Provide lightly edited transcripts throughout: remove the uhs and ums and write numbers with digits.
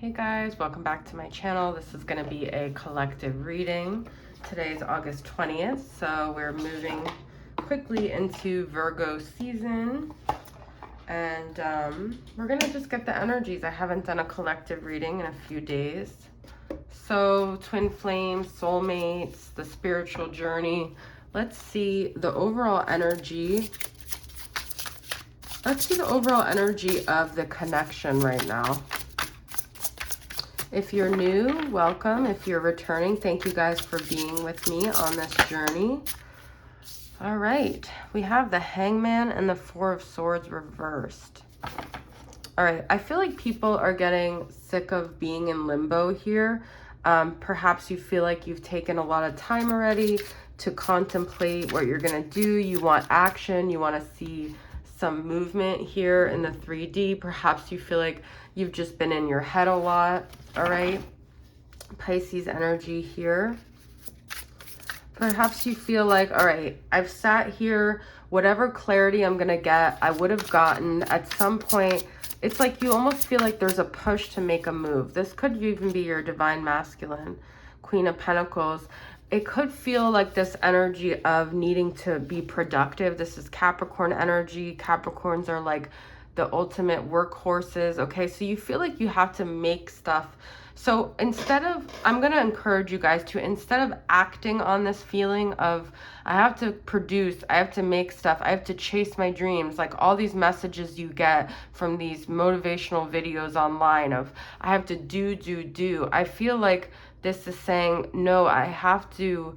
Hey guys, welcome back to my channel. This is going to be a collective reading. Today is August 20th, so we're moving quickly into Virgo season. And we're going to just get the energies. I haven't done a collective reading in a few days. So, twin flames, soulmates, the spiritual journey. Let's see the overall energy. Let's see the overall energy of the connection right now. If you're new, welcome. If you're returning, thank you guys for being with me on this journey. All right, we have the Hangman and the Four of Swords reversed. All right, I feel like people are getting sick of being in limbo here. Perhaps you feel like you've taken a lot of time already to contemplate what you're gonna do. You want action, you wanna see some movement here in the 3D. Perhaps you feel like you've just been in your head a lot. All right, Pisces energy here. Perhaps you feel like, all right, I've sat here, whatever clarity I'm gonna get, I would have gotten at some point. It's like you almost feel like there's a push to make a move. This could even be your divine masculine, Queen of Pentacles. It could feel like this energy of needing to be productive. This is Capricorn energy. Capricorns are like the ultimate workhorses. Okay, so you feel like you have to make stuff. So instead of, I'm going to encourage you guys to, instead of acting on this feeling of I have to produce, I have to make stuff, I have to chase my dreams, like all these messages you get from these motivational videos online of I have to do. I feel like this is saying, no, I have to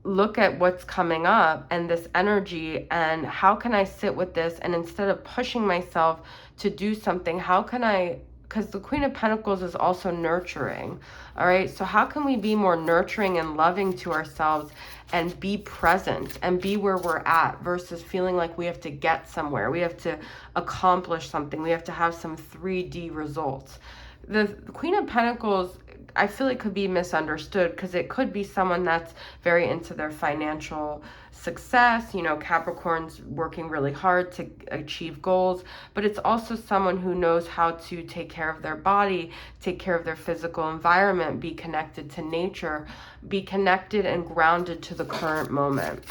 look at what's coming up and this energy and how can I sit with this, and instead of pushing myself to do something, how can I, because the Queen of Pentacles is also nurturing. All right, so how can we be more nurturing and loving to ourselves and be present and be where we're at versus feeling like we have to get somewhere, we have to accomplish something, we have to have some 3D results. The Queen of Pentacles, I feel it could be misunderstood because it could be someone that's very into their financial success, you know, Capricorn's working really hard to achieve goals, but it's also someone who knows how to take care of their body, take care of their physical environment, be connected to nature, be connected and grounded to the current moment.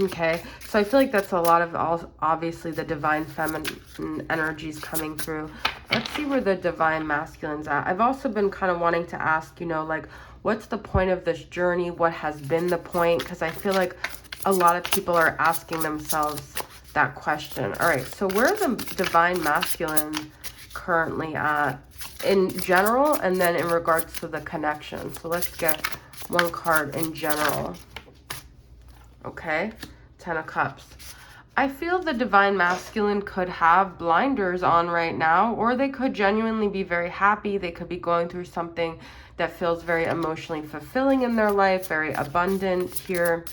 Okay, so I feel like that's a lot of obviously the divine feminine energies coming through. Let's see where the divine masculine's at. I've also been kind of wanting to ask, you know, like, what's the point of this journey? What has been the point? Because I feel like a lot of people are asking themselves that question. All right, so where's the divine masculine currently at in general, and then in regards to the connection? So let's get one card in general. Okay, 10 of Cups. I feel the divine masculine could have blinders on right now, or they could genuinely be very happy. They could be going through something that feels very emotionally fulfilling in their life, very abundant here.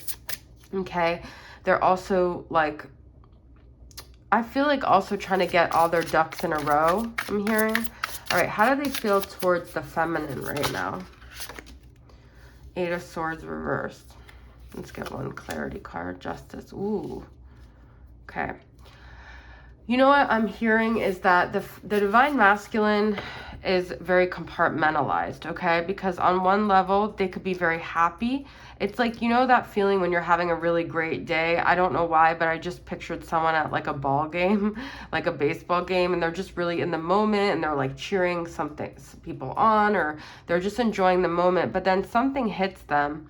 Okay, they're also like, I feel like also trying to get all their ducks in a row, I'm hearing. All right, how do they feel towards the feminine right now? 8 of Swords reversed. Let's get one clarity card. Justice. Ooh. Okay. You know what I'm hearing is that the divine masculine is very compartmentalized, okay? Because on one level, they could be very happy. It's like, you know that feeling when you're having a really great day? I don't know why, but I just pictured someone at like a ball game, like a baseball game, and they're just really in the moment and they're like cheering some people on, or they're just enjoying the moment, but then something hits them.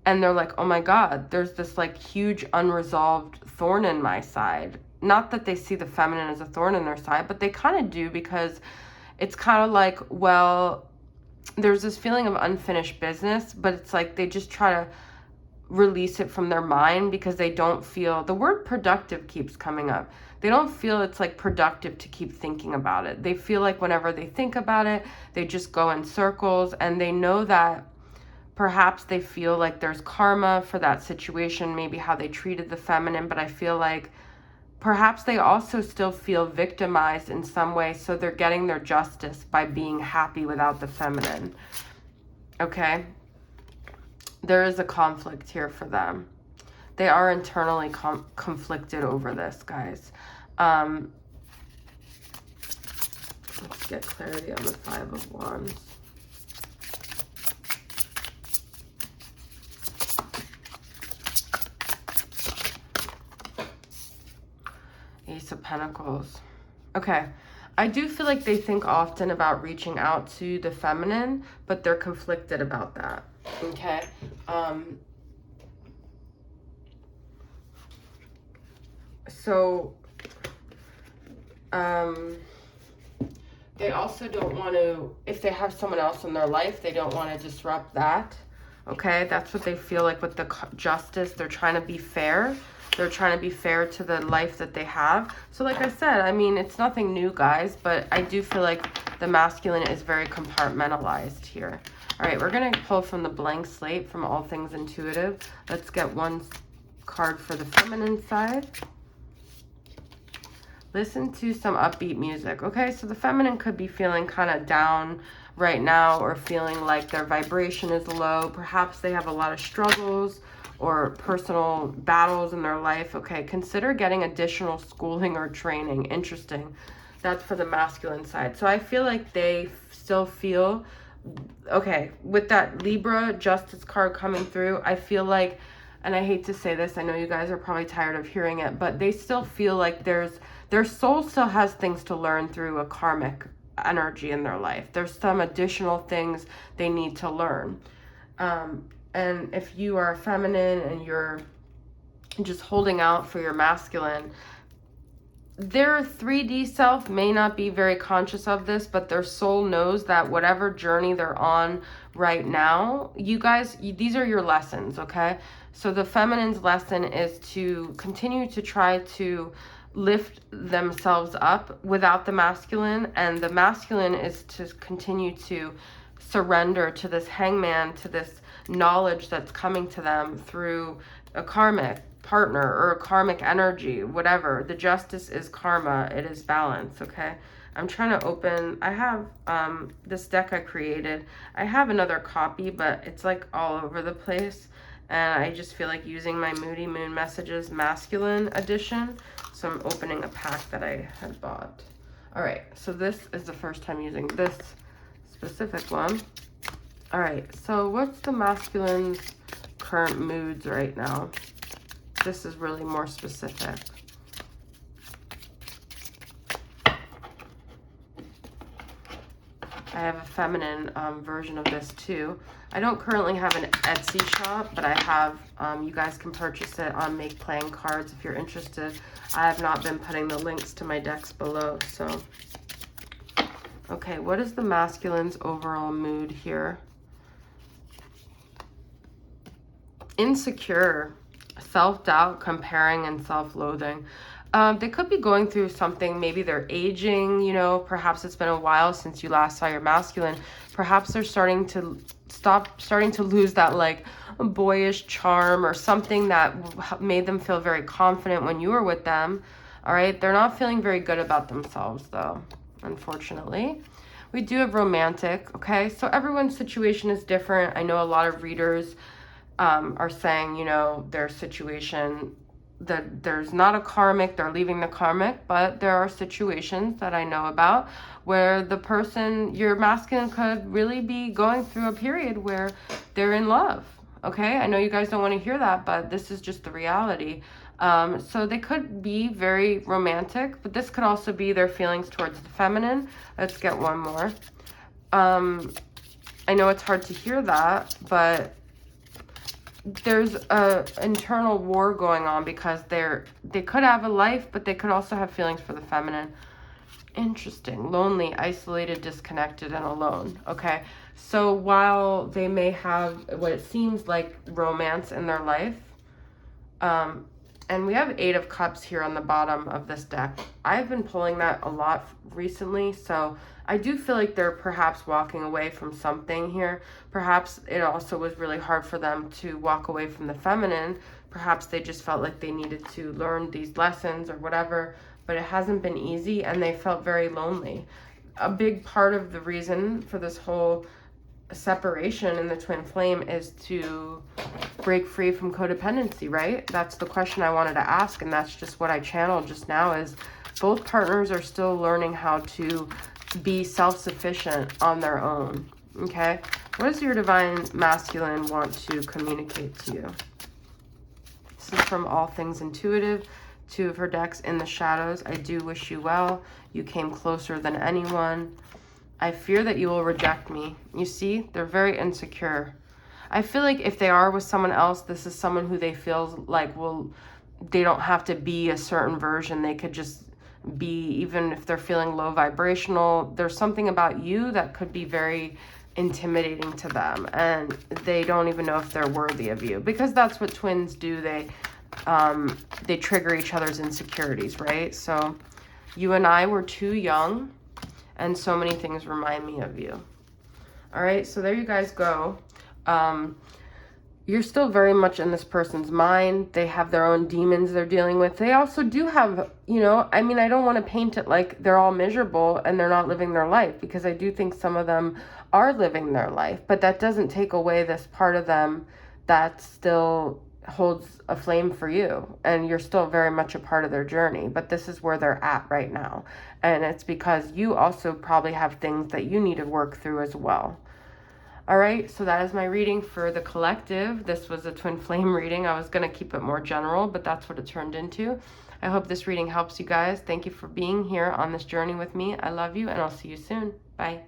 And they're like, oh my God, there's this like huge unresolved thorn in my side. Not that they see the feminine as a thorn in their side, but they kind of do, because it's kind of like, well, there's this feeling of unfinished business, but it's like they just try to release it from their mind because they don't feel, the word productive keeps coming up. They don't feel it's like productive to keep thinking about it. They feel like whenever they think about it, they just go in circles, and they know that perhaps they feel like there's karma for that situation, maybe how they treated the feminine, but I feel like perhaps they also still feel victimized in some way, so they're getting their justice by being happy without the feminine. Okay? There is a conflict here for them. They are internally conflicted over this, guys. Let's get clarity on the 5 of Wands. Ace of Pentacles. Okay. I do feel like they think often about reaching out to the feminine, but they're conflicted about that. Okay. They also don't want to, if they have someone else in their life, they don't want to disrupt that. Okay, that's what they feel like with the justice. They're trying to be fair. They're trying to be fair to the life that they have. So like I said, I mean, it's nothing new, guys, but I do feel like the masculine is very compartmentalized here. All right, we're going to pull from the blank slate from All Things Intuitive. Let's get one card for the feminine side. Listen to some upbeat music. Okay, so the feminine could be feeling kind of down right now, or feeling like their vibration is low. Perhaps they have a lot of struggles or personal battles in their life. Okay, consider getting additional schooling or training. Interesting. That's for the masculine side. So I feel like they still feel, okay, with that Libra justice card coming through, I feel like, and I hate to say this, I know you guys are probably tired of hearing it, but they still feel like their soul still has things to learn through a karmic energy in their life. There's some additional things they need to learn. And if you are feminine and you're just holding out for your masculine, their 3D self may not be very conscious of this, but their soul knows that whatever journey they're on right now, you guys, these are your lessons, okay? So the feminine's lesson is to continue to try to lift themselves up without the masculine, and the masculine is to continue to surrender to this hangman, to this knowledge that's coming to them through a karmic partner or a karmic energy, whatever. The justice is karma. It is balance, okay? I'm trying to open, I have this deck I created. I have another copy, but it's like all over the place. And I just feel like using my Moody Moon Messages Masculine Edition. So I'm opening a pack that I had bought. All right, so this is the first time using this specific one. All right, so what's the masculine's current moods right now? This is really more specific. I have a feminine version of this too. I don't currently have an Etsy shop, but I have, you guys can purchase it on Make Playing Cards if you're interested. I have not been putting the links to my decks below, so. Okay, what is the masculine's overall mood here? Insecure, self-doubt, comparing, and self-loathing. They could be going through something. Maybe they're aging, you know, perhaps it's been a while since you last saw your masculine. Perhaps they're starting to lose that like boyish charm or something that made them feel very confident when you were with them. All right, they're not feeling very good about themselves though, unfortunately. We do have romantic, okay? So everyone's situation is different. I know a lot of readers are saying, you know, their situation, that there's not a karmic, they're leaving the karmic, but there are situations that I know about where the person, your masculine, could really be going through a period where they're in love, okay? I know you guys don't want to hear that, but this is just the reality. So they could be very romantic, but this could also be their feelings towards the feminine. Let's get one more. I know it's hard to hear that, but there's a internal war going on because they could have a life, but they could also have feelings for the feminine. Interesting. Lonely, isolated, disconnected, and alone. Okay, so while they may have what it seems like romance in their life, and we have 8 of Cups here on the bottom of this deck. I've been pulling that a lot recently, so I do feel like they're perhaps walking away from something here. Perhaps it also was really hard for them to walk away from the feminine. Perhaps they just felt like they needed to learn these lessons or whatever, but it hasn't been easy and they felt very lonely. A big part of the reason for this whole separation in the twin flame is to break free from codependency, right? That's the question I wanted to ask, and that's just what I channeled just now, is both partners are still learning how to be self-sufficient on their own. Okay? What does your divine masculine want to communicate to you? This is from All Things Intuitive. 2 of her decks, In the Shadows. I do wish you well. You came closer than anyone. I fear that you will reject me. You see, they're very insecure. I feel like if they are with someone else, this is someone who they feel like they don't have to be a certain version. They could just be, even if they're feeling low vibrational, there's something about you that could be very intimidating to them, and they don't even know if they're worthy of you, because that's what twins do. They trigger each other's insecurities, right? So you and I were too young, and so many things remind me of you. All right, so there you guys go. You're still very much in this person's mind. They have their own demons they're dealing with. They also do have, you know, I mean, I don't want to paint it like they're all miserable and they're not living their life, because I do think some of them are living their life, but that doesn't take away this part of them that still holds a flame for you, and you're still very much a part of their journey. But this is where they're at right now, and it's because you also probably have things that you need to work through as well. All right, so that is my reading for the collective. This was a twin flame reading. I was going to keep it more general, but that's what it turned into. I hope this reading helps you guys. Thank you for being here on this journey with me. I love you, and I'll see you soon. Bye.